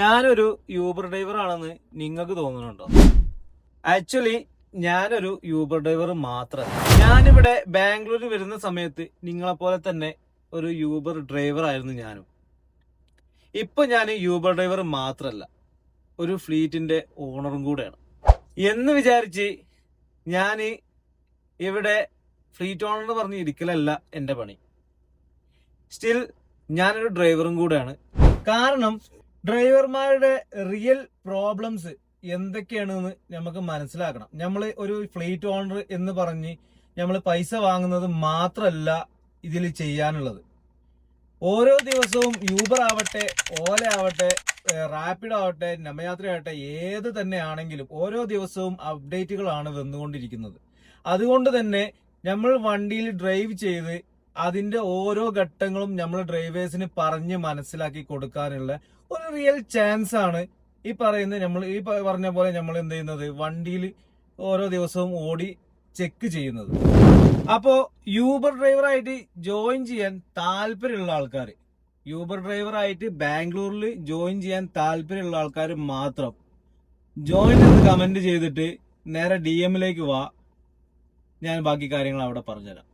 ഞാനൊരു Uber driver ആണെന്ന് നിങ്ങൾക്ക് തോന്നുന്നുണ്ടോ? ആക്ച്വലി ഞാനൊരു യൂബർ ഡ്രൈവർ മാത്രമല്ല. ഞാനിവിടെ ബാംഗ്ലൂർ വരുന്ന സമയത്ത് നിങ്ങളെപ്പോലെ തന്നെ ഒരു യൂബർ ഡ്രൈവർ ആയിരുന്നു ഞാനും. ഇപ്പൊ ഞാൻ യൂബർ ഡ്രൈവർ മാത്രമല്ല, ഒരു ഫ്ലീറ്റിന്റെ ഓണറും കൂടെയാണ്. എന്ന് വിചാരിച്ച് ഞാൻ ഇവിടെ ഫ്ലീറ്റ് ഓണർ പറഞ്ഞ് ഇരിക്കലല്ല എന്റെ പണി. സ്റ്റിൽ ഞാനൊരു ഡ്രൈവറും കൂടെയാണ്. കാരണം ഡ്രൈവർമാരുടെ റിയൽ പ്രോബ്ലംസ് എന്തൊക്കെയാണെന്ന് നമുക്ക് മനസ്സിലാക്കണം. നമ്മൾ ഒരു ഫ്ലീറ്റ് ഓണർ എന്ന് പറഞ്ഞ് നമ്മൾ പൈസ വാങ്ങുന്നത് മാത്രമല്ല ഇതിൽ ചെയ്യാനുള്ളത്. ഓരോ ദിവസവും യൂബർ ആവട്ടെ, ഓല ആവട്ടെ, റാപ്പിഡ് ആവട്ടെ, നമയാത്ര ആവട്ടെ, ഏത് തന്നെ ആണെങ്കിലും ഓരോ ദിവസവും അപ്ഡേറ്റുകളാണ് വന്നുകൊണ്ടിരിക്കുന്നത്. അതുകൊണ്ട് തന്നെ നമ്മൾ വണ്ടിയിൽ ഡ്രൈവ് ചെയ്ത് അതിന്റെ ഓരോ ഘട്ടങ്ങളും നമ്മൾ ഡ്രൈവേഴ്സിന് പറഞ്ഞ് മനസ്സിലാക്കി കൊടുക്കാനുള്ള ഒരു റിയൽ ചാൻസ് ആണ് ഈ പറയുന്നത്. നമ്മൾ ഈ പറഞ്ഞ പോലെ നമ്മൾ എന്ത് ചെയ്യുന്നത്, വണ്ടിയിൽ ഓരോ ദിവസവും ഓടി ചെക്ക് ചെയ്യുന്നത്. അപ്പോ യൂബർ ഡ്രൈവറായിട്ട് ജോയിൻ ചെയ്യാൻ താല്പര്യമുള്ള ആൾക്കാർ, യൂബർ ഡ്രൈവറായിട്ട് ബാംഗ്ലൂരിൽ ജോയിൻ ചെയ്യാൻ താല്പര്യമുള്ള ആൾക്കാർ മാത്രം ജോയിൻ എന്ന് കമന്റ് ചെയ്തിട്ട് നേരെ DM-ലേക്ക് വാ. ഞാൻ ബാക്കി കാര്യങ്ങൾ അവിടെ പറഞ്ഞുതരാം.